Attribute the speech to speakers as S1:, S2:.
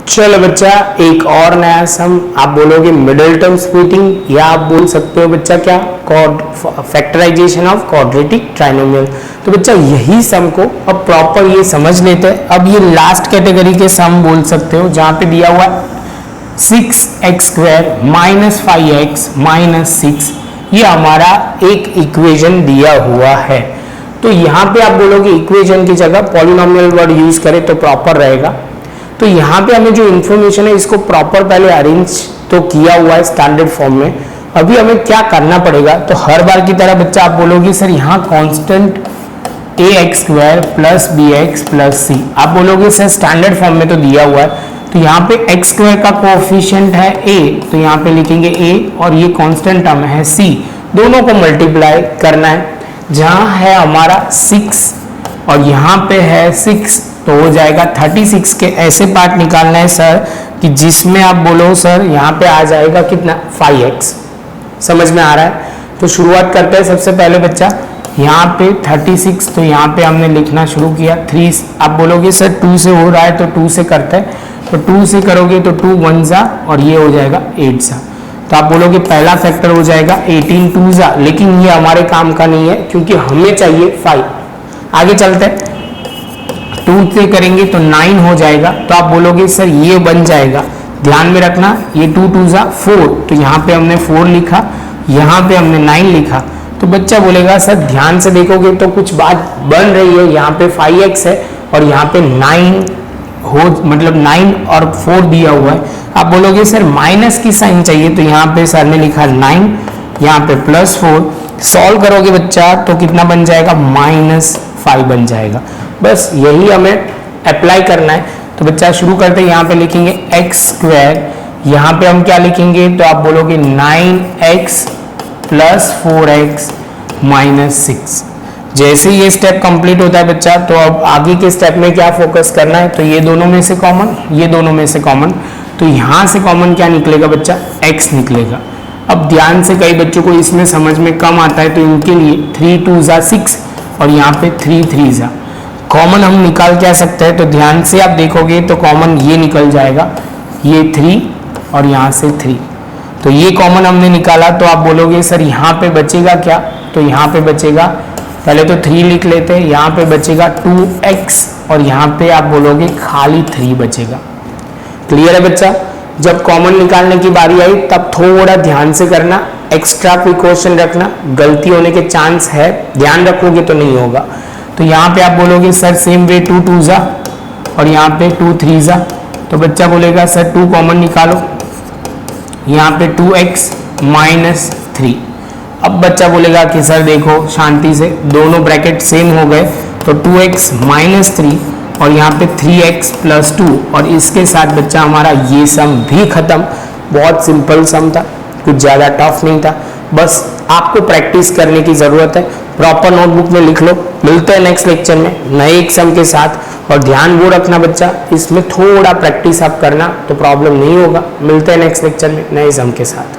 S1: चलो बच्चा, एक और नया सम। आप बोलोगे मिडिल टर्म स्प्लिटिंग, या आप बोल सकते हो बच्चा क्या, फैक्टराइजेशन ऑफ क्वाड्रेटिक ट्राइनोमियल। तो बच्चा यही सम को अब प्रॉपर ये समझ लेते हैं। अब ये लास्ट कैटेगरी के सम बोल सकते हो, जहां पे दिया हुआ 6x² माइनस 5x माइनस 6, ये हमारा एक इक्वेशन दिया हुआ है। तो यहाँ पे आप बोलोगे इक्वेशन की जगह पॉलिनोमियल वर्ड यूज करें तो प्रॉपर रहेगा। तो यहाँ पे हमें जो इन्फॉर्मेशन है इसको प्रॉपर पहले अरेंज तो किया हुआ है स्टैंडर्ड फॉर्म में। अभी हमें क्या करना पड़ेगा, तो हर बार की तरह बच्चा आप बोलोगे सर यहाँ constant ax² plus bx plus c, आप बोलोगे सर स्टैंडर्ड फॉर्म में तो दिया हुआ है, तो यहाँ पे x² का कोएफिशिएंट है a, तो यहाँ पे लिखेंगे a, और ये कांस्टेंट टर्म है c, दोनों को मल्टीप्लाई करना है। जहाँ है हमारा 6 और यहाँ पे है 6, तो हो जाएगा 36 के ऐसे पार्ट निकालना है सर कि जिसमें आप बोलो सर यहाँ पे आ जाएगा कितना 5x। समझ में आ रहा है? तो शुरुआत करते हैं। सबसे पहले बच्चा यहाँ पे 36, तो यहाँ पे हमने लिखना शुरू किया 3। आप बोलोगे सर 2 से हो रहा है, तो 2 से करते हैं, तो 2 से करोगे तो 2 1 जा और ये हो जाएगा 8 जा। तो आप बोलोगे पहला फैक्टर हो जाएगा 18 2 जा, लेकिन ये हमारे काम का नहीं है क्योंकि हमें चाहिए 5। आगे चलते हैं, 2 से करेंगे तो 9 हो जाएगा। तो आप बोलोगे सर ये बन जाएगा, ध्यान में रखना ये 2 2 जा 4, तो यहाँ पे हमने 4 लिखा, यहाँ पे हमने 9 लिखा। तो बच्चा बोलेगा सर ध्यान से देखोगे तो कुछ बात बन रही है, यहाँ पे 5x है और यहाँ पे 9 हो, मतलब 9 और 4 दिया हुआ है। आप बोलोगे सर माइनस की साइन चाहिए, तो यहाँ पे सर ने लिखा 9, यहाँ पे +4। सॉल्व करोगे बच्चा तो कितना बन जाएगा, -5 बन जाएगा। बस यही हमें अप्लाई करना है। तो बच्चा शुरू करते हैं, यहाँ पे लिखेंगे x², यहाँ पे हम क्या लिखेंगे, तो आप बोलोगे 9x + 4x - 6। जैसे ये स्टेप कंप्लीट होता है बच्चा, तो अब आगे के स्टेप में क्या फोकस करना है, तो ये दोनों में से कॉमन, ये दोनों में से कॉमन, तो यहाँ से कॉमन क्या निकलेगा बच्चा, x निकलेगा। अब ध्यान से, कई बच्चों को इसमें समझ में कम आता है, तो इनके लिए 3 2 जा 6 और यहाँ पे 3 3 जा कॉमन हम निकाल क्या सकते हैं। तो ध्यान से आप देखोगे तो कॉमन ये निकल जाएगा, ये 3 और यहाँ से 3, तो ये कॉमन हमने निकाला। तो आप बोलोगे सर यहाँ पे बचेगा क्या, तो यहाँ पे बचेगा, पहले तो 3 लिख लेते हैं, यहाँ पे बचेगा 2x और यहाँ पे आप बोलोगे खाली 3 बचेगा। क्लियर है बच्चा? जब कॉमन निकालने की बारी आई तब थोड़ा ध्यान से करना, एक्स्ट्रा प्रिकॉशन रखना, गलती होने के चांस है, ध्यान रखोगे तो नहीं होगा। तो यहाँ पे आप बोलोगे सर सेम वे 2 2 जा और यहाँ पे 2 3 जा, तो बच्चा बोलेगा सर 2 कॉमन निकालो, यहाँ पे 2x - 3। अब बच्चा बोलेगा कि सर देखो शांति से, दोनों ब्रैकेट सेम हो गए, तो 2x - 3 और यहाँ पे 3x + 2, और इसके साथ बच्चा हमारा ये सम भी खत्म। बहुत सिंपल सम था, कुछ ज़्यादा टफ नहीं था, बस आपको प्रैक्टिस करने की ज़रूरत है। प्रॉपर नोटबुक में लिख लो। मिलते हैं नेक्स्ट लेक्चर में नए एक सम के साथ, और ध्यान वो रखना बच्चा, इसमें थोड़ा प्रैक्टिस आप करना तो प्रॉब्लम नहीं होगा। मिलते हैं नेक्स्ट लेक्चर में नए सम के साथ।